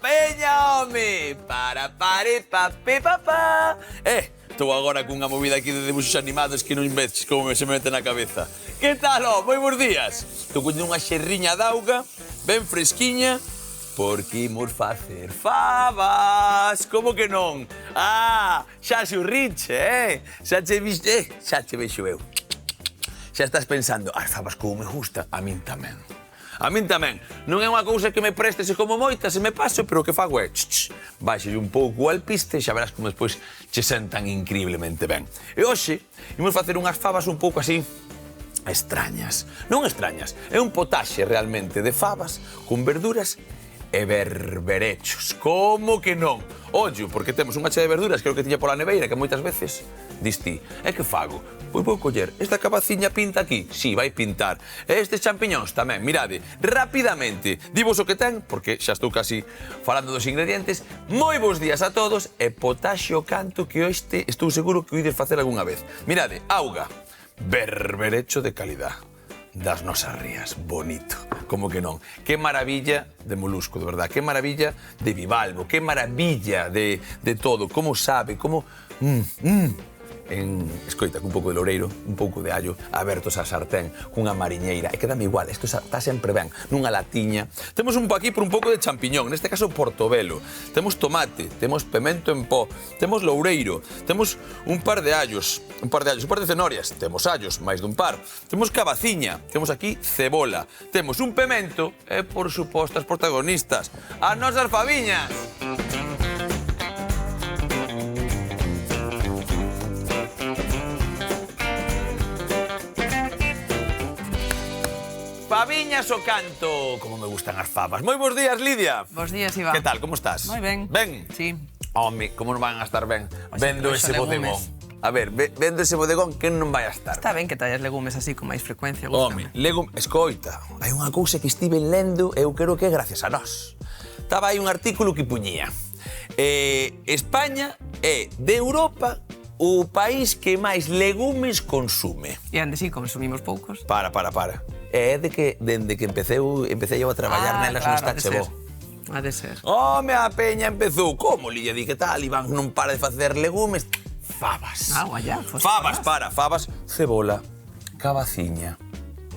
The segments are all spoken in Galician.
Veña, home! Para, pare, pape, papá! Estou agora cunha movida aquí de debuxos animados que non vedes como se me mete na cabeza. Que tal, ó? Moi bons días! Estou collendo unha xerriña de auga, ben fresquiña, porque imos facer favas! Como que non? Ah, xa xurriche, Xa che viste, xa che vexo eu. Xa estás pensando, as favas como me gusta, a min tamén. A min tamén. Non é unha cousa que me preste se como moita, se me paso, pero o que fago é baixelle un pouco o alpiste e xa verás como despois che sentan increíblemente ben. E hoxe imos facer unhas favas un pouco así extrañas. Non extrañas, é un potaxe realmente de favas con verduras e berberechos. Como que non? Ollo, porque temos unha chea de verduras, creo que tiña pola neveira, que moitas veces diste, e que fago? Pois vou coller esta cabaciña pinta aquí, si, vai pintar. E estes champiñóns tamén, mirade, rapidamente, divos o que ten, porque xa estou casi falando dos ingredientes. Moi bons días a todos e potaxe o canto que hoxe estou seguro que o ides facer algunha vez. Mirade, auga, berberecho de calidad. Das nosas rías, bonito, como que non. Que maravilla de molusco, de verdad, que maravilla de bivalvo, que maravilla de todo, como sabe, como... Escoita, cun pouco de loureiro, un pouco de allo, abertos a sartén, cunha mariñeira, e quedame igual, isto está sempre ben, nunha latiña. Temos aquí por un pouco de champiñón, neste caso portobelo, temos tomate, temos pemento en pó, temos loureiro, temos un par de allos, un par de cenorias, temos allos, máis dun par, temos cabaciña, temos aquí cebola, temos un pemento e, por suposto, as protagonistas, as nosas faviñas. Faviñas o canto, como me gustan as favas. Moi bons días, Lidia. Bos días, Iván. Que tal, como estás? Moi ben. Ben? Sí. Home, como non van a estar ben vendo ese legumes. bodegón? A ver, vendo ese bodegón, que non vai a estar? Está ben que tallas legumes así con máis frecuencia. Home, escoita, hai unha cousa que estive lendo, eu creo que é gracias a nós. Estaba aí un artículo que puñía. España é de Europa o país que máis legumes consume. E ande, sí, consumimos poucos. Para. É de que, dende que empecé eu a traballar nelas non está che bo. Ha de ser. Home, a peña empezou. Como, Lidia, di que tal? Iván non para de facer legumes. Favas. Guaya, Favas, cebola, cabaciña,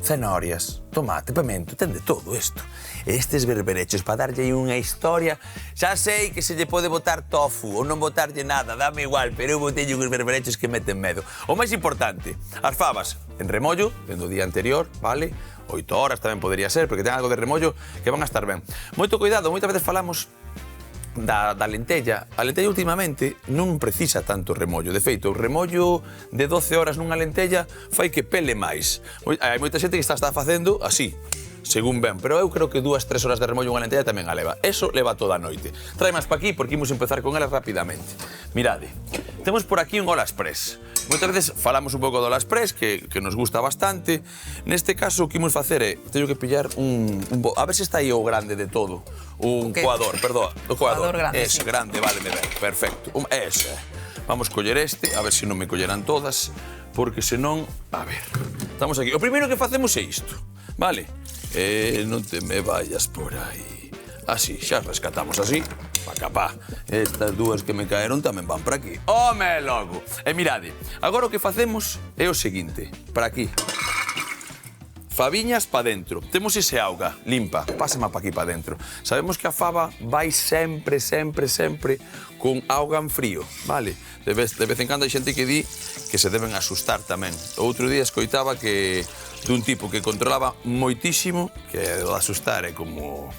cenorias, tomate, pemento, ten de todo isto. Estes berberechos, para darlle unha historia, xa sei que se lle pode botar tofu ou non botarlle nada, dame igual, pero eu botelle uns berberechos que meten medo. O máis importante, as favas en remollo, dende o día anterior, vale? 8 horas tamén podría ser, porque ten algo de remollo que van a estar ben. Moito cuidado, moitas veces falamos da lentella. A lentella últimamente non precisa tanto remollo. De feito, o remollo de 12 horas nunha lentella fai que pele máis. Hai moita xente que está facendo así, según ben, pero eu creo que 2-3 horas de remollo unha lentella tamén a leva. Eso leva toda a noite. Trae máis pa aquí porque imos empezar con elas rapidamente. Mirade, temos por aquí un Ola Express. Moitas veces falamos un pouco do Ola Express, que nos gusta bastante. Neste caso, o que imos facer é, teño que pillar a ver se está aí o grande de todo. Un coador, perdón, o coador grande, ese, sí. Grande, vale, perfecto. Ese. Vamos coller este, a ver se non me collerán todas, porque senón, a ver, estamos aquí. O primeiro que facemos é isto, vale? Non te me vayas por aí. Así, xa rescatamos así. Pa capá, estas dúas que me caeron tamén van para aquí. Home, logo! E mirade, agora o que facemos é o seguinte, para aquí. Faviñas pa dentro. Temos ese auga limpa, pásama pa aquí pa dentro. Sabemos que a fava vai sempre con auga en frío, vale? De vez en cando hai xente que di que se deben asustar tamén. O outro día escoitaba que dun tipo que controlaba moitísimo, que o de asustar é como...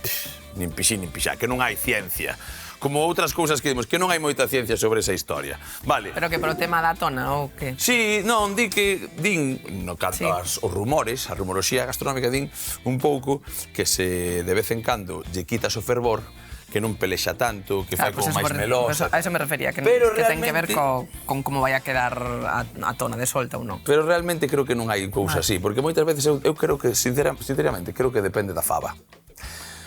nin pixá, que non hai ciencia. Como outras cousas que dimos, que non hai moita ciencia sobre esa historia. Vale. Pero que polo tema da tona, ou que? Sí, non, din, no canto os rumores, a rumoroxía gastronómica din un pouco que se de vez en cando lle quitas o fervor, que non pelexa tanto, que fai Claro, como máis melosa. A eso me refería, que, Pero que ten que ver realmente- con como vai a quedar a tona de solta ou non. Pero realmente creo que non hai cousa así, porque moitas veces eu creo que, sinceramente, creo que depende da fava.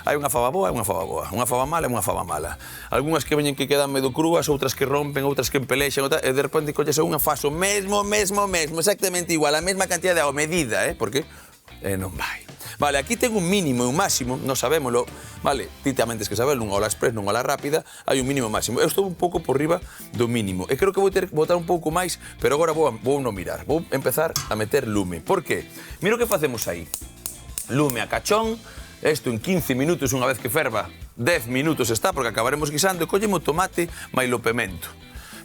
Hai unha fava boa e unha fava boa. Unha fava mala e unha fava mala. Algúnas que veñen que quedan medio crúas, outras que rompen, outras que empelexan, e de repente colles unha faso mesmo, exactamente igual, a mesma cantidad de agua, medida, porque non vai. Vale, aquí ten un mínimo e un máximo, non sabémolo, vale, ti tamén tens que saberlo, nunha ola express, nunha ola rápida, hai un mínimo e un máximo. Eu estou un pouco por riba do mínimo, e creo que vou ter que botar un pouco máis, pero agora vou non mirar, vou empezar a meter lume. Por que? Mira o que facemos aí. Lume a cachón, isto en 15 minutos, unha vez que ferva, 10 minutos está, porque acabaremos guisando, e collemo o tomate mai o pemento.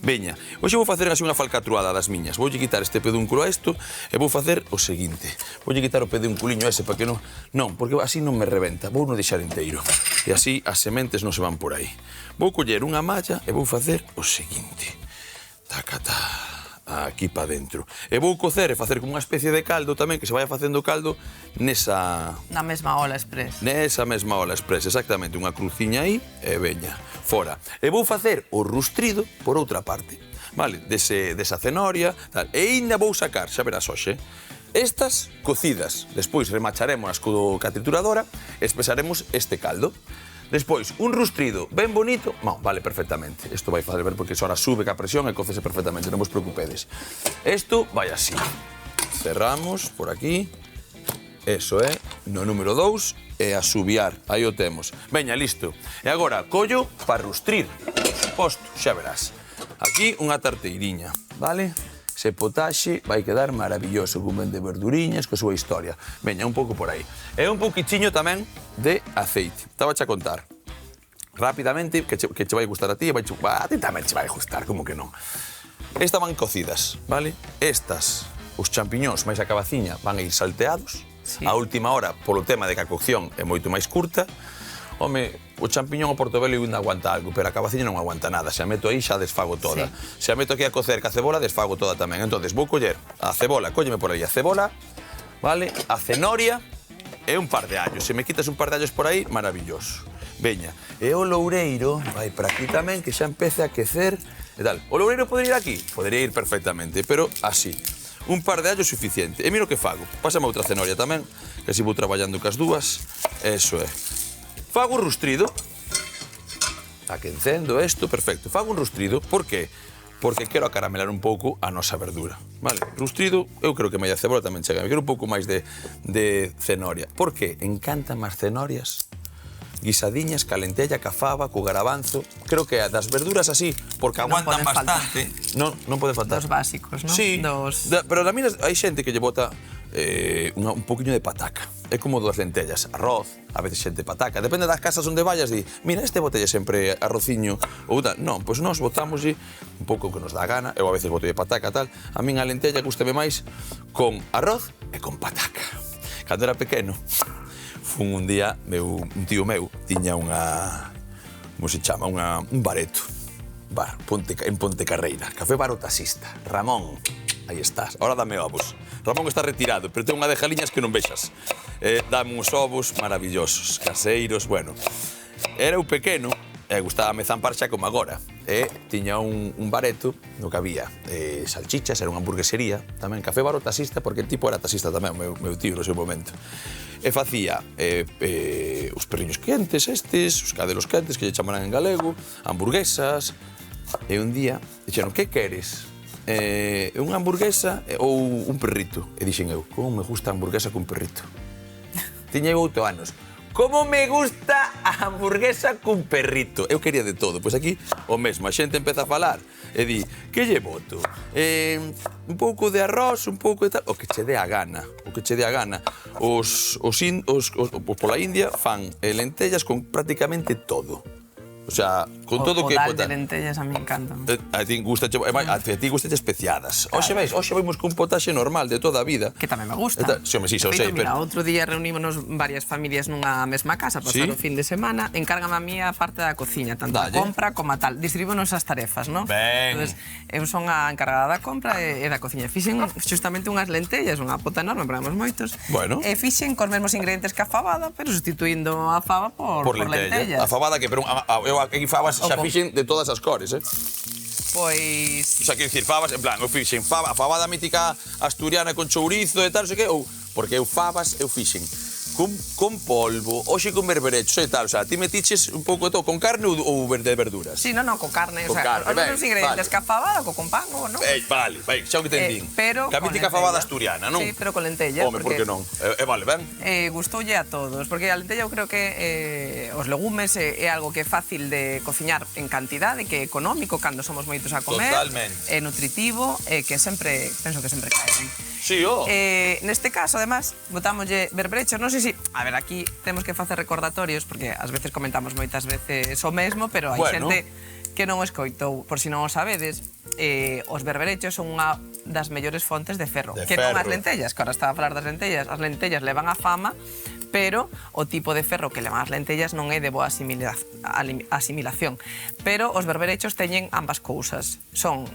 Veña, hoxe vou facer así unha falcatruada das miñas. Voulle quitar este pedúnculo a isto e vou facer o seguinte. Voulle quitar o pedúnculiño ese para que non... Non, porque así non me rebenta. Vou non deixar inteiro. E así as sementes non se van por aí. Vou coller unha malla e vou facer o seguinte. Tacatá. Aquí para dentro. E vou cocer e facer como unha especie de caldo tamén, que se vaya facendo caldo nesa... Na mesma ola express. Nesa mesma ola express, exactamente, unha cruciña aí e veña, fora. E vou facer o rustrido por outra parte, vale, desa cenoria, tal. E ainda vou sacar, xa verás hoxe, estas cocidas. Despois remacharemos ca trituradora e espesaremos este caldo. Despois, un rustrido ben bonito, vale perfectamente. Isto vai facer ver porque ahora sube ca presión e cócese perfectamente, non vos preocupedes. Isto vai así. Cerramos por aquí. Eso é, no número 2, e a subiar, aí o temos. Veña, listo. E agora, collo para rustrir. Posto, xa verás. Aquí unha tarteiriña, vale? Ese potaxe vai quedar maravilloso, con ben de verduriñas, coa súa historia. Veña, un pouco por aí. E un pouquichiño tamén de aceite. Estaba a contar. Rapidamente, que che vai gustar a ti, a ti tamén che vai gustar, como que non. Estas van cocidas, vale? Estas, os champiñóns máis a cabaciña, van a ir salteados. Sí. A última hora, polo tema de que a cocción é moito máis curta. Home, o champiñón o portobelo ainda aguanta algo, pero a cabaciña non aguanta nada. Se a meto aí xa desfago toda. Sí. Se a meto aquí a cocer ca cebola, desfago toda tamén. Entonces vou coller a cebola, cólleme por aí a cebola, vale? A cenoria e un par de allos. Se me quitas un par de allos por aí, maravilloso. Veña, e o loureiro vai para aquí tamén, que xa empece a quecer e tal. O loureiro podería ir aquí? Podería ir perfectamente, pero así. Un par de allos suficiente. E mira o que fago. Pásame outra cenoria tamén, que así vou traballando cas dúas. Eso é. Fago un rustrido. A que encendo isto, perfecto. Fago un rustrido, por qué? Porque quero acaramelar un pouco a nosa verdura. Vale, rustrido, eu creo que media cebola tamén chega. Quero un pouco máis de cenoria. Por qué? Encantan as cenorias. Guisadiñas, calentella, cafaba, co garabanzo. Creo que das verduras así, porque Non aguantan poden faltar. bastante. Non pode faltar. Dos básicos, non? Sí, pero na minas hai xente que lle bota un poquinho de pataca. É como das lentellas, arroz, a veces xente pataca. Depende das casas onde vayas, di, mira, este botelle sempre arrociño ou tal. Non, pois nós botámoslle un pouco que nos dá gana. Eu a veces botolle pataca, tal. A min a lentella gustame máis con arroz e con pataca. Cando era pequeno, fun un día, un tío meu tiña unha, como se chama, un bareto. Bar, en Pontecarreira, café bar o taxista, Ramón. Aí estás, ahora dame ovos. Ramón está retirado, pero ten unha de jaliñas que non vexas. Dame uns ovos maravillosos, caseiros, bueno. Era eu pequeno, e gustábame zampar xa como agora. E tiña un bareto no que había salchichas, era unha hamburguesería, tamén café bar o taxista, porque el tipo era taxista tamén, meu tío no seu momento. E facía os perriños quentes estes, os cadelos quentes, que lle chamaran en galego, hamburguesas. E un día, dixeron, que queres? Unha hamburguesa ou un perrito? E dixen eu, como me gusta a hamburguesa con perrito? Tiña 8 anos. Como me gusta a hamburguesa con perrito? Eu quería de todo. Pois aquí o mesmo, a xente empeza a falar e di, que lle boto? Un pouco de arroz, un pouco de tal, o que che dé a gana, o que che dé a gana. Pola India fan lentellas con prácticamente todo. O sea, con todo o que... dal de lentellas a mí me encantan. A ti gustache especiadas. Oxe, veis, hoxe vimos cun potaxe normal de toda a vida. Que tamén me gusta. Sí, home, sí, xa o De sei, feito, mira, pero... outro día reunímonos varias familias nunha mesma casa, pasar Sí? o fin de semana, encárgame a mí a parte da cociña, tanto a Dalle. compra como a tal. Distribuímonos as tarefas, non? Ben. Entonces, eu son a encargada da compra e da cociña. Fixen justamente unhas lentellas, unha pota enorme, probamos moitos. Bueno. E fixen cos mesmos ingredientes que a fabada, pero sustituindo a fava por lentellas. A fabada que, pero eu aquí fabas xa Ojo. fixen de todas as cores, Pois... O sea, quero dicir, fabas, en plan, eu fixen a fabada mítica asturiana con chourizo e tal, non sei que, ou porque eu fabas, eu fixen con polvo, hoxe con berberechos e tal, o sea, ti metiches un pouco de todo, con carne ou de verduras? Sí, non, co carne, Con o sea, carne, os mesmos ben, ingredientes vale. que a fabada, con pan, non? Vale, xa o que te din. Pero Que a con mítica lentella. fabada asturiana, non? Sí, pero con lentellas. Home, por que non? Vale, ben. Gustoulle a todos, porque a lentella eu creo que os legumes é algo que é fácil de cociñar en cantidade, que é económico cando somos moitos a comer. Totalmente. É nutritivo, que sempre, penso que sempre cae ben. Sí, Neste caso, además, botámoslle berberechos, non sei se... A ver, aquí temos que facer recordatorios, porque ás veces comentamos moitas veces o mesmo, pero hai Bueno. xente que non o escoitou, por si non o sabedes, os berberechos son unha das mellores fontes de ferro. De Que non as ferro. lentellas, que ahora estaba a falar das lentellas, as lentellas levan a fama, pero o tipo de ferro que levan as lentellas non é de boa asimilación. Pero os berberechos teñen ambas cousas. Son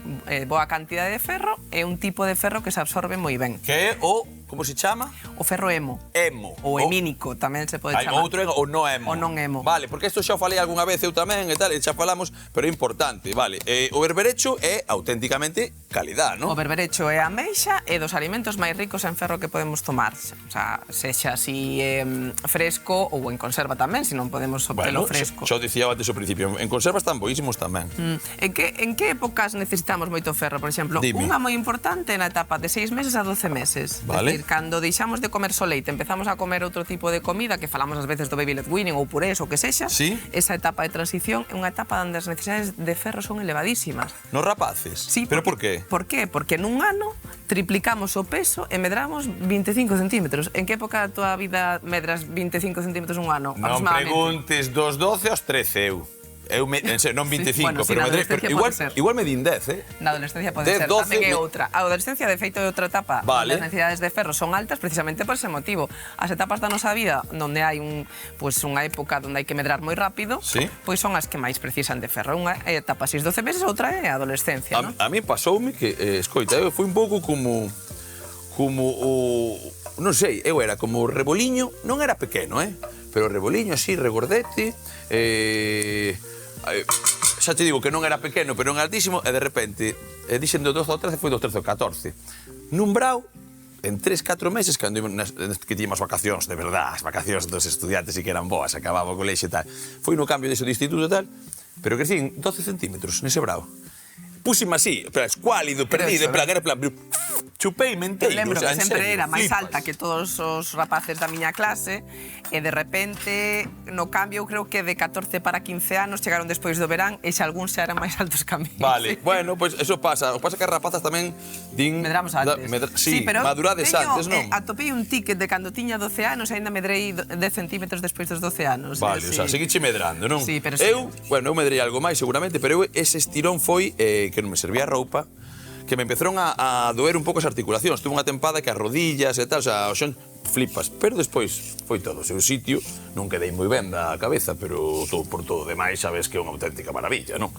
boa cantidade de ferro e un tipo de ferro que se absorbe moi ben. que é o, como se chama? O ferro hemo. Emo. Ou hemínico, tamén se pode Hai chamar. outro o no emo. O non emo. Vale, porque isto xa o falei algunha vez eu tamén e tal, e xa falamos, pero é importante, vale. O berberecho é auténticamente calidad, non? O berberecho é a ameixa e dos alimentos máis ricos en ferro que podemos tomar. O sea, sexa así fresco ou en conserva tamén, se non podemos obtelo fresco. Xa o dicía antes ao principio, en conservas están boísimos tamén. En que épocas necesitamos moito ferro? Por exemplo, Dime. unha moi importante na etapa de 6 meses a 12 meses. Vale. É dicir, cando deixamos de comer só leite, empezamos a comer outro tipo de comida, que falamos ás veces do baby led weaning ou purés ou que sexa, Sí. esa etapa de transición é unha etapa onde as necesidades de ferro son elevadísimas. Nos rapaces? Sí, Pero por qué? Por qué? Porque nun ano triplicamos o peso e medramos 25 centímetros. En que época da tua vida medras 25 centímetros un ano? Non aproximadamente? preguntes dos 12 aos 13 eu. Non 25, bueno, sí, pero na medrei, adolescencia igual, pode ser. igual me din 10, Na adolescencia pode 10, ser, 12, tamén é outra. A adolescencia, de feito, é outra etapa Vale. onde as necesidades de ferro son altas precisamente por ese motivo. As etapas da nosa vida onde hai unha época onde hai que medrar moi rápido, Sí. pois son as que máis precisan de ferro. Unha é a etapa 6-12 meses, outra é a adolescencia, non? A mí pasoume que, escoita, eu fui un pouco como o... Non sei, eu era como o reboliño, non era pequeno, pero o reboliño así, regordete, xa te digo que non era pequeno, pero non altísimo, e de repente, dixen do 12 ao 13, foi do 13 ao 14. Nun brau, en 3-4 meses, cando que tíamos vacacións, de verdad, as vacacións dos estudiantes e que eran boas, acababa o colexio e tal, foi no cambio dese de instituto e tal, pero crecín 12 centímetros nese brau. Púxime así, pero escuálido, perdido, en plan, era en plan, chupei Eu menteiro, lembro o sea, que en sempre serio, era máis flipas. alta que todos os rapaces da miña clase e de repente no cambio eu creo que de 14 para 15 anos chegaron despois do verán e xa algúns xa eran máis altos que a mí. Vale, bueno, pois eso pasa. O pasa que as rapazas tamén din... Medramos antes. Sí, pero madurades antes, non? Atopei un ticket de cando tiña 12 anos e ainda medrei 10 centímetros despois dos 12 anos. Vale, o sea, seguiche medrando, non? Sí, pero sí. Eu medrei algo máis seguramente, pero eu ese estirón foi que non me servía a roupa, que me empezaron a doer un pouco as articulacións. Tuve unha tempada que as rodillas e tal, o sea, o xón flipas. Pero despois foi todo o seu sitio, non quedei moi ben da cabeza, pero todo por todo demais sabes que é unha auténtica maravilla, non?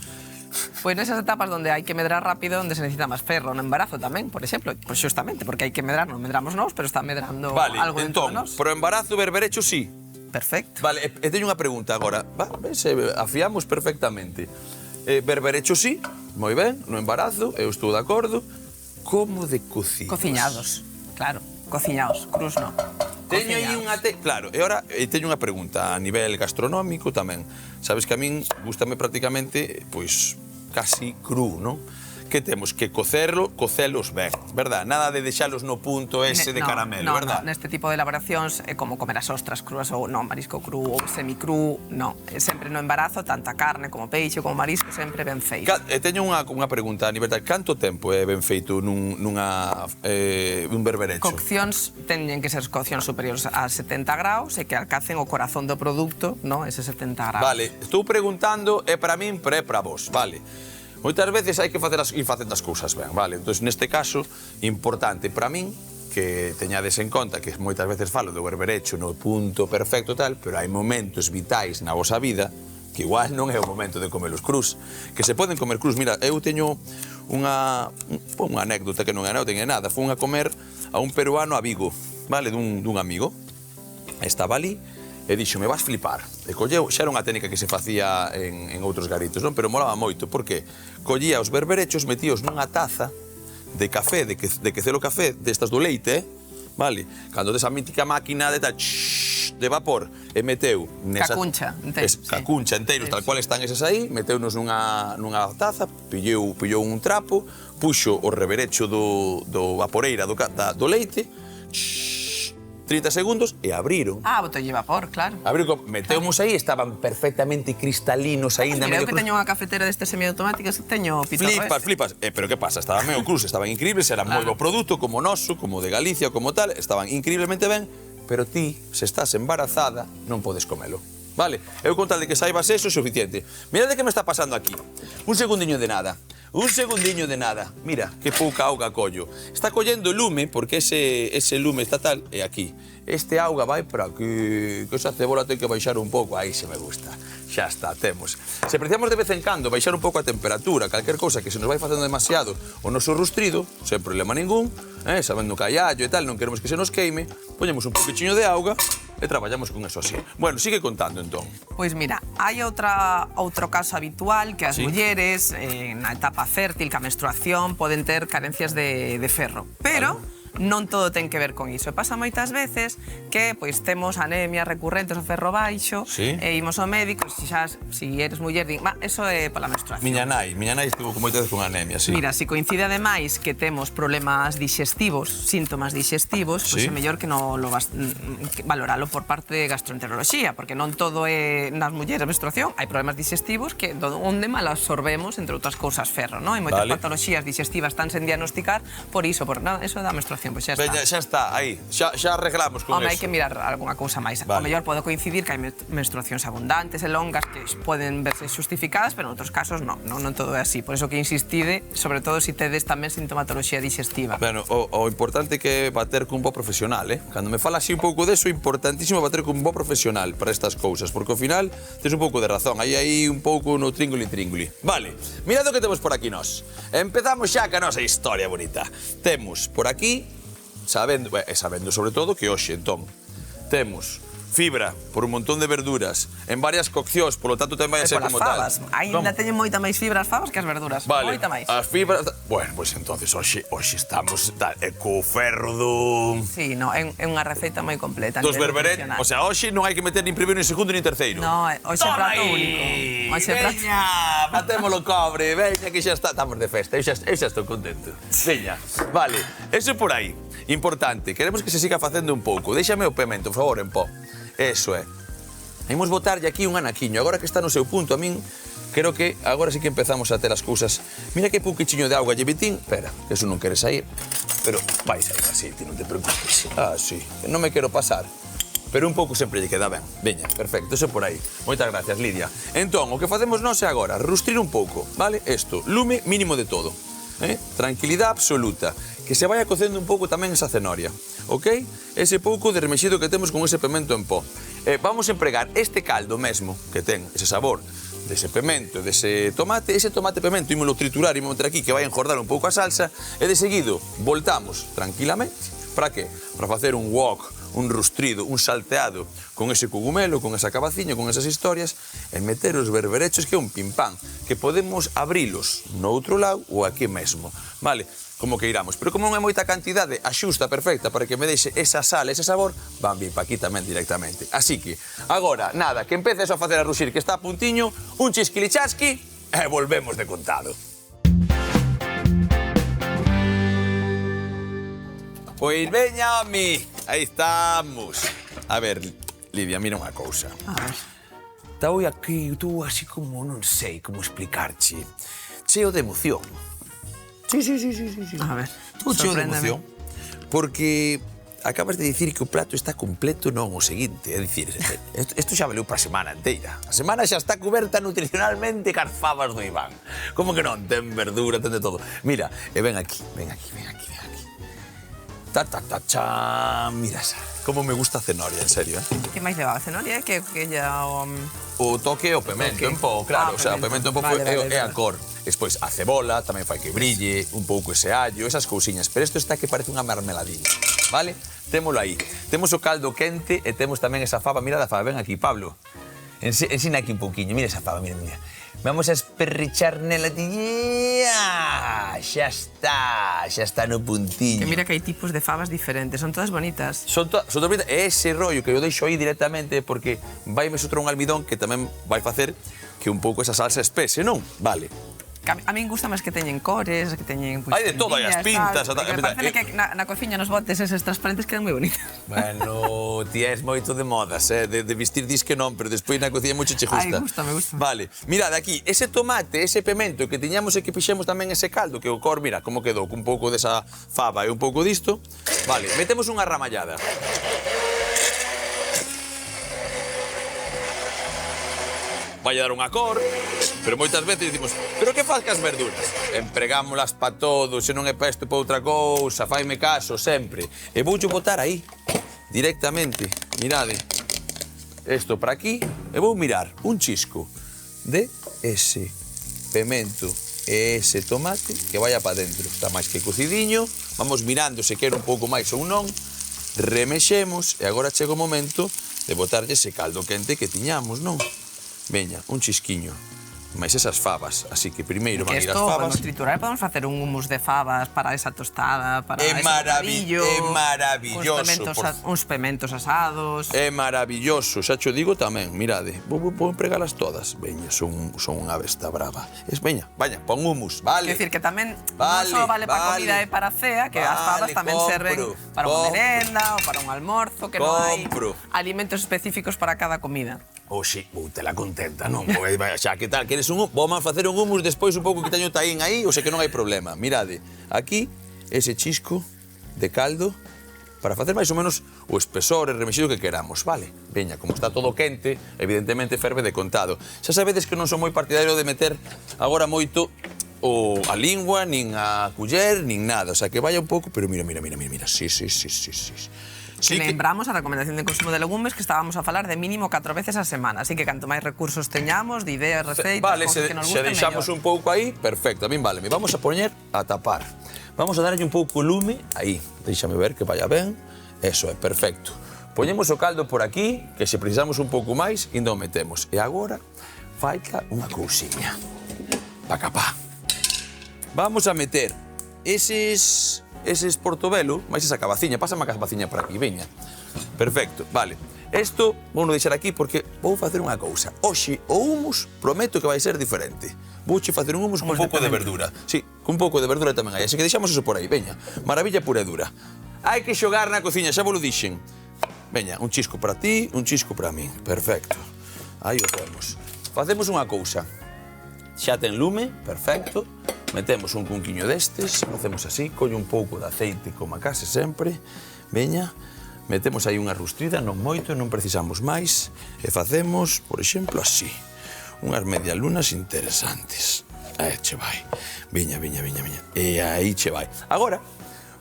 Pois nesas etapas onde hai que medrar rápido, onde se necesita máis ferro, no embarazo tamén, por exemplo, pois xustamente, porque hai que medrar, non medramos nós, pero está medrando Vale, algo dentro entón, de nós. pro embarazo berberecho sí. Perfecto. Vale, e teño unha pregunta agora. Se afiamos perfectamente. Berberecho sí, moi ben, no embarazo, eu estou de acordo. Como de cociños? Cociñados, claro, cociñados, cruz non. Teño aí unha... Claro, e ahora teño unha pregunta a nivel gastronómico tamén. Sabes que a min gustame prácticamente, pois, casi cru, non? que temos que cocelos ben, verdad? Nada de deixalos no punto ese de caramelo, verdad? No, neste tipo de elaboracións é como comer as ostras crúas ou non, marisco cru ou semicrú, non. Sempre no embarazo, tanta carne como peixe, como marisco, sempre ben feito. Teño unha pregunta, Ani, verdad? Canto tempo é ben feito nun berberecho? Coccións teñen que ser coccións superiores a 70 graus e que alcacen o corazón do produto, non? Ese 70 graus. Vale, estou preguntando, é para min, pero é para vos, vale? Moitas veces hai que facer ir facendo as cousas ben, vale? Entón, neste caso, importante para min que teñades en conta que moitas veces falo do berberecho no punto perfecto tal, pero hai momentos vitais na vosa vida que igual non é o momento de comer os crus, que se poden comer crus. Mira, eu teño unha anécdota que non é nada. Fui a comer a un peruano a Vigo, vale, dun amigo. Estaba ali e dixo, me vas flipar. E colleu, xa era unha técnica que se facía en outros garitos, non? Pero molaba moito, porque collía os berberechos, metíos nunha taza de café, de quecelo café, destas do leite, vale? Cando desa mítica máquina de tal, de vapor, e meteu nesa... Cacuncha enteiros. Cacuncha enteiros, tal cual están eses aí, meteunos nunha taza, pillou un trapo, puxo o reberecho do vaporeira do leite, 30 segundos e abriron. Botolle vapor, claro. Meteumos aí, estaban perfectamente cristalinos aí. Mira, eu que teño unha cafetera destas semiautomáticas, teño pitorro Flipas. Pero que pasa? Estaban medio cruz, estaban increíbles, eran moi bo produto, como noso, como de Galicia, como tal, estaban increíblemente ben, pero ti, se estás embarazada, non podes comelo. Vale? Eu con tal de que saibas eso é suficiente. Mirade que me está pasando aquí. Un segundiño de nada. Mira, que pouca auga collo. Está collendo lume, porque ese lume está tal, e aquí. Este auga vai para aquí, que esa cebola ten que baixar un pouco. Aí se me gusta. Xa está, temos. Se apreciamos de vez en cando baixar un pouco a temperatura, calquer cousa que se nos vai facendo demasiado o noso rustrido, sen problema ningún, sabendo que hai allo e tal, non queremos que se nos queime, poñemos un pouquiño de auga e traballamos con eso así. Bueno, sigue contando entón. Pois mira, hai outro caso habitual que as mulleres na etapa fértil, que a menstruación, poden ter carencias de ferro. Pero non todo ten que ver con iso. Pasa moitas veces que pois temos anemia recurrentes o ferro baixo e imos ao médico, si eres muller, din, eso é pola menstruación. Miña nai estivo moitas veces con anemia, sí. Mira, si coincide ademais que temos problemas digestivos, síntomas digestivos, pois é mellor que non lo valoralo por parte de gastroenteroloxía, porque non todo é nas mulleres menstruación, hai problemas digestivos que onde mal absorbemos, entre outras cousas, ferro, non? Hai moitas patoloxías digestivas tan sen diagnosticar por iso, por nada, eso da menstruación. Pois xa está. Xa está, aí. Xa arreglamos con eso. Hai que mirar algunha cousa máis. O mellor pode coincidir que hai menstruacións abundantes e longas que poden verse justificadas, pero en outros casos non todo é así. Por iso que insistide, sobre todo se tedes tamén sintomatoloxía digestiva. Bueno, o importante que é bater cun bo profesional, Cando me fala así un pouco deso, é importantísimo bater cun bo profesional para estas cousas, porque ao final tes un pouco de razón. Aí un pouco no trínguli. Vale, mirad o que temos por aquí nós. Empezamos xa ca nosa historia bonita. Temos por aquí, sabendo sobre todo que hoxe, entón, temos fibra por un montón de verduras en varias coccións, polo tanto tamén vai a ser como tal. Ainda teñen moita máis fibra as fabas que as verduras. Vale, moita máis. As fibras... Bueno, pois entonces hoxe estamos co ferro do... Sí, é unha receita moi completa. Dos berberechos, o sea, hoxe non hai que meter nin primeiro, nin segundo, nin terceiro. No, hoxe é prato único. Veña, batémolo cobre, veña que xa estamos de festa, eu xa estou contento. Veña, vale, eso por aí. Importante, queremos que se siga facendo un pouco. Déxame o pemento, por favor, en pó. Eso é. Imos botarlle aquí un anaquiño. Agora que está no seu punto, a min creo que agora sí que empezamos a ter as cousas. Mira que pouquichiño de auga lle bitín. Espera, que eso non quere sair. Pero vai sair así, ti non te preocupes. Sí, non me quero pasar. Pero un pouco sempre lle queda ben. Veña, perfecto, eso por aí. Moitas gracias, Lidia. Entón, o que facemos nós é agora rustrir un pouco, vale? Isto, lume mínimo de todo. Tranquilidade absoluta. Que se vaya cocendo un pouco tamén esa cenoria, ok? Ese pouco de remexido que temos con ese pemento en pó. Vamos a empregar este caldo mesmo que ten ese sabor dese pemento, dese tomate, ese tomate pemento, ímolo triturar, ímolo meter aquí que vai engordar un pouco a salsa e de seguido voltamos tranquilamente. Para que? Para facer un wok, un rustrido, un salteado con ese cogumelo, con esa cabaciña, con esas historias e meter os berberechos que é un pimpán, que podemos abrilos no outro lado ou aquí mesmo, vale? Como que iramos, pero como non é moita cantidade, a xusta perfecta para que me deixe esa sal, ese sabor, van vir pa aquí tamén directamente. Así que, agora, nada, que empeces a facer a ruxir que está a puntiño, un chisquilichasqui e volvemos de contado. Pois veña, home. Aí estamos. A ver, Lidia, mira unha cousa. A ver. Está hoy aquí, tú así como, non sei como explicarche, cheo de emoción. Sí. A ver, Tú cheo de sorpréndeme. emoción, porque acabas de dicir que o plato está completo, non o seguinte. É dicir, isto xa valeu para a semana inteira. A semana xa está coberta nutricionalmente cas fabas do Iván. Como que non? Ten verdura, ten de todo. Mira, ven aquí. Ta, mira esa. Como me gusta a cenoria, en serio, Que máis leva a cenoria? Que ya O toque e o pemento en pó, claro, o sea, o pemento en pó Vale, é a cor. Despois, a cebola tamén fai que brille, un pouco ese allo, esas cousiñas. Pero isto está que parece unha marmeladinha, vale? Témolo aí. Temos o caldo quente e temos tamén esa fava. Mira da fava, ven aquí, Pablo. Ensina aquí un pouquiño, mira esa fava, mira. Vamos a esperrichar nela, tía. Xa está no puntiño. Que mira que hai tipos de fabas diferentes, son todas bonitas. Son todas bonitas. Ese rollo que eu deixo aí directamente porque vaime sotra un almidón que tamén vai facer que un pouco esa salsa espese, non? Vale. A min gusta máis que teñen cores, que teñen... Hai de todo, hai as pintas... Parece que na cociña nos botes eses transparentes quedan moi bonitas. Bueno, ti és moito de modas, de vestir dis que non, pero despois na cociña moito che gusta. Ai, me gusta. Vale, mirad aquí, ese tomate, ese pemento que tiñamos e que fixemos tamén ese caldo, que o cor, mira, como quedou, cun pouco desa fava e un pouco disto. Vale, metemos unha ramallada. Vai a dar unha cor, pero moitas veces dicimos, pero que faz cas verduras? Empregámolas pa todo, se non é pa isto, pa outra cousa, faime caso, sempre. E voucho botar aí, directamente, mirade, isto para aquí, e vou mirar un chisco de ese pemento e ese tomate que vaya pa dentro. Está máis que cocidiño, vamos mirando se quero un pouco máis ou non, remexemos, e agora chega o momento de botarlle ese caldo quente que tiñamos, non? Veña, un chisquiño, máis esas fabas, así que primeiro van ir as fabas. Podemos triturar, podemos facer un hummus de fabas para esa tostada, para ese bocadillo. É maravilloso. Uns pementos asados. É maravilloso, xa cho digo tamén, mirade, vou empregalas todas. Veña, son unha besta brava. Veña, pon hummus, vale. Quer dicir que tamén vale, non só vale para comida e para cea, que as fabas tamén serven para unha merenda ou para un almorzo, que non hai alimentos específicos para cada comida. Oxe, vou tela contenta, non? Xa, que tal, queres un... Vamos a facer un hummus despois un pouco que teño taín aí, ou sea que non hai problema. Mirade, aquí, ese chisco de caldo para facer máis ou menos o espesor e remexido que queramos, vale? Veña, como está todo quente, evidentemente ferve de contado. Xa sabedes que non son moi partidario de meter agora moito a lingua, nin a culler, nin nada. O sea, que vaya un pouco, pero mira, sí. Que lembramos a recomendación de consumo de legumes que estábamos a falar de mínimo 4 veces a semana, así que canto máis recursos teñamos, de ideas, receitas, vale, cosas que nos gusten, se deixamos un pouco aí, perfecto, a min vale. Me vamos a poñer a tapar. Vamos a darlle un pouco lume aí, deixame ver que vaya ben. Eso é, perfecto. Poñemos o caldo por aquí, que se precisamos un pouco máis, e non metemos. E agora, falta unha cousiña. Pa capá. Vamos a meter eses portobelo, máis esa cabaciña, pásame a cabaciña por aquí, veña. Perfecto, vale. Isto vou deixar aquí porque vou facer unha cousa. Hoxe o hummus prometo que vai ser diferente. Vouche facer un hummus con un pouco de verdura. Sí, con un pouco de verdura tamén hai, así que deixamos eso por aí, veña. Maravilla pura e dura. Hai que xogar na cociña, xa vos lo dixen. Veña, un chisco para ti, un chisco para min. Perfecto. Aí o temos. Facemos unha cousa. Xa ten lume, perfecto. Metemos un cunquiño destes, facemos así, collo un pouco de aceite como a case sempre, veña, metemos aí unha rustrida, non moito, non precisamos máis, e facemos, por exemplo, así, unhas medialunas interesantes. Aí che vai, veña, e aí che vai. Agora,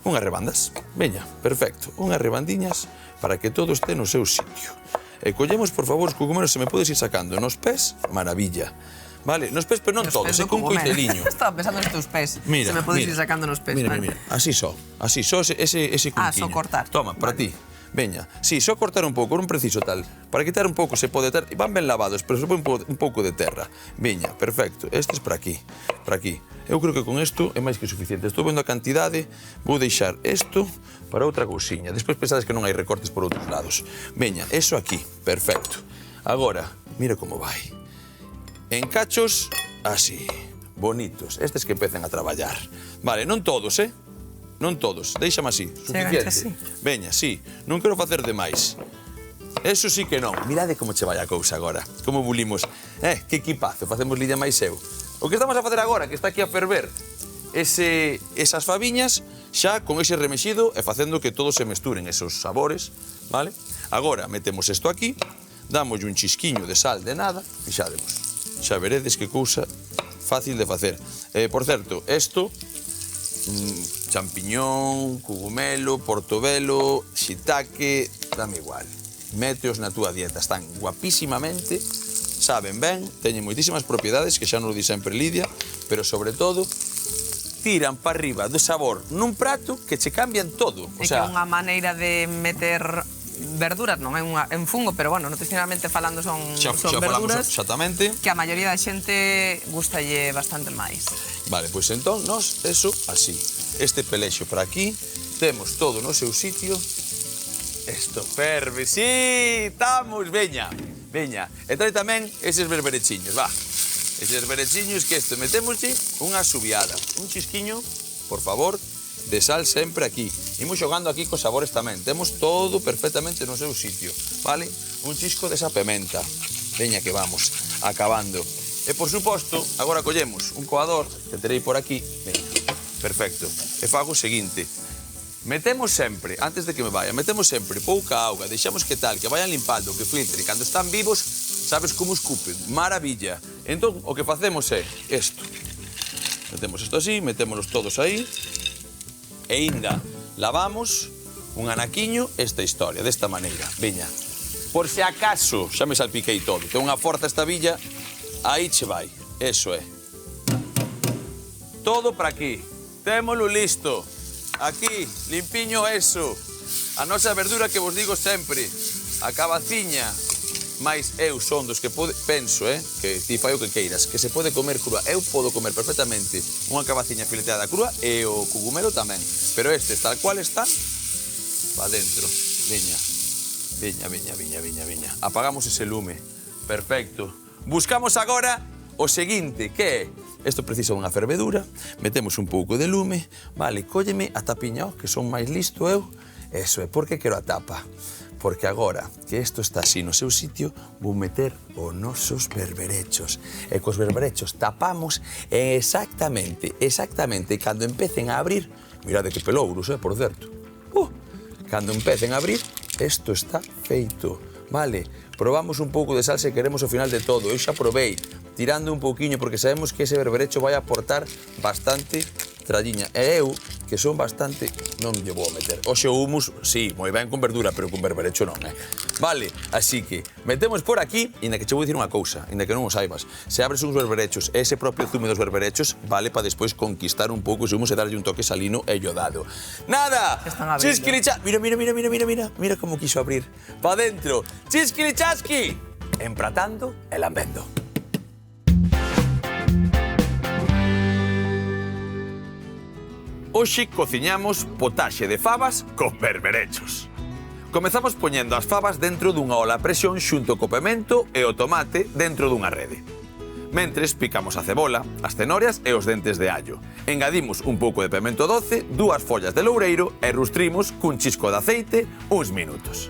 unhas rebandas, veña, perfecto, unhas rebandiñas para que todo este no seu sitio. E collemos, por favor, os cogumelos, se me podes ir sacando nos pés, maravilla. Vale, nos pés, pero non todos, con coiteliño. Estaba pensando nos teus pés. Mira, se me podes ir sacando nos pés. Mira, así só ese cunquiño. Só cortar. Toma, para ti. Veña, sí, só cortar un pouco, non preciso tal. Para quitar un pouco se pode ter, van ben lavados, pero se pode un pouco de terra. Veña, perfecto, estes para aquí, para aquí. Eu creo que con isto é máis que suficiente. Estou vendo a cantidade, vou deixar isto para outra cousiña. Despois pensades que non hai recortes por outros lados. Veña, eso aquí, perfecto. Agora, mira como vai. En cachos, así, bonitos. Estes que empecen a traballar. Vale, non todos, non todos, déixame así, Cheganche suficiente. así. Veña, sí, non quero facer demais. Eso sí que non. Mirade como che vai a cousa agora. Como bulimos. Que equipazo, facemos Lidia máis eu. O que estamos a facer agora, que está aquí a ferver, esas faviñas, xa con ese remexido e facendo que todos se mesturen esos sabores, vale? Agora metemos isto aquí, damos un chisquiño de sal de nada, fixademos. Xa veredes que cousa fácil de facer. Por certo, isto, champiñón, cogumelo, portobelo, shiitake, dame igual. Méteos na túa dieta, están guapísimamente, saben ben, teñen moitísimas propiedades, que xa non lo di sempre Lidia, pero sobre todo, tiran para arriba do sabor nun prato que che cambian todo. É que é unha maneira de meter verduras, non é un fungo, pero bueno, nutricionalmente falando son verduras exactamente, que a maioría da xente gustalle bastante máis. Vale, pois entón, nos, eso, así. Este pelexo para aquí, temos todo no seu sitio. Isto ferve, sí, estamos, veña, veña. E trae tamén eses berberechiños, va. Eses berberechiños que isto, metémoslle unha subiada, un chisquiño, por favor, de sal sempre aquí. Imos xogando aquí cos sabores tamén. Temos todo perfectamente no seu sitio, vale? Un chisco desa pementa. Veña que vamos, acabando. E, por suposto, agora collemos un coador, que terei por aquí. Veña, perfecto. E fago o seguinte. Metemos sempre, antes de que me vaya, metemos sempre pouca auga, deixamos que tal, que vayan limpando, que filtre. Cando están vivos, sabes como escupen. Maravilla. Entón, o que facemos é isto. Metemos isto así, metémolos todos aí. E inda, lavamos un anaquiño esta historia, desta maneira. Veña. Por se acaso, xa me salpiquei todo, ten unha forza esta villa, aí che vai. Eso é. Todo para aquí. Témolo listo. Aquí, limpiño eso. A nosa verdura que vos digo sempre. A cabaciña. Mais eu son dos que penso, que ti fai o que queiras, que se pode comer crúa. Eu podo comer perfectamente unha cabaciña fileteada crúa e o cogumelo tamén. Pero estes, tal cual están, va dentro. Veña, veña, veña, veña, veña, veña. Apagamos ese lume. Perfecto. Buscamos agora o seguinte, que é? Isto precisa unha fervedura, metemos un pouco de lume, vale, cólleme a tapiña, que son máis listo eu. Eso é, por que quero a tapa? Porque agora que isto está así no seu sitio, vou meter os nosos berberechos. E cos berberechos tapamos exactamente, cando empecen a abrir, mirade que pelouros, por certo. Cando empecen a abrir, isto está feito, vale? Probamos un pouco de sal se queremos ao final de todo. Eu xa probei, tirando un pouquiño, porque sabemos que ese berberecho vai aportar bastante tralliña. E eu, que son bastante, non lle vou a meter. Oxe o humus, sí, moi ben con verdura, pero con berberecho non, Vale, así que metemos por aquí, inda que che vou dicir unha cousa, inda que non o saibas. Se abres uns berberechos, ese propio zume dos berberechos, vale para despois conquistar un pouco ese humus e darlle un toque salino e iodado. Nada! Chisquilicha... Mira, mira, mira, mira, mira, mira, mira como quiso abrir. Pa dentro. Chisquilichasqui! Empratando e lambendo. Hoxe cociñamos potaxe de fabas con berberechos. Comezamos poñendo as fabas dentro dunha ola a presión xunto co pemento e o tomate dentro dunha rede. Mentres picamos a cebola, as cenorias e os dentes de allo. Engadimos un pouco de pemento doce, 2 follas de loureiro e rustrimos cun chisco de aceite uns minutos.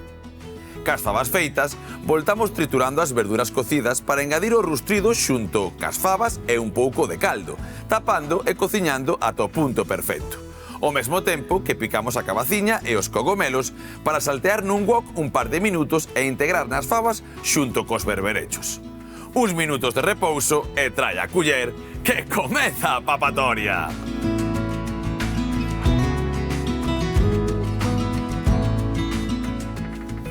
Cas fabas feitas, voltamos triturando as verduras cocidas para engadir o rustrido xunto cas fabas e un pouco de caldo, tapando e cociñando ata o punto perfecto. Ao mesmo tempo que picamos a cabaciña e os cogomelos para saltear nun wok un par de minutos e integrar nas fabas xunto cos berberechos. Uns minutos de repouso e trae a culler que comeza a papatoria.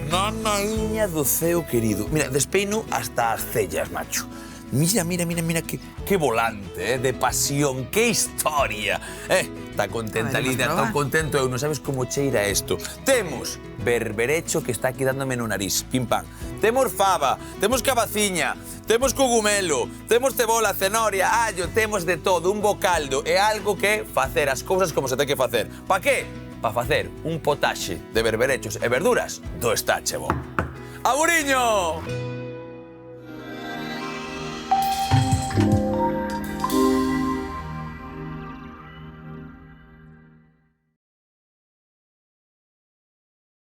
Nanaíña do ceo querido. Mira, despeino hasta as cellas, macho. Mira, mira, mira, mira, que volante, de pasión, que historia. Está contenta Lidia, está contento eu, non sabes como cheira isto. Temos berberecho que está quedándome no nariz, pim pam. Temos fava, temos cabaciña, temos cogumelo, temos cebola, cenoria, allo, temos de todo, un bocaldo. É algo que facer as cousas como se ten que facer. Pa que? Pa facer un potaxe de berberechos e verduras do Estáchebo. ¡Aguriño!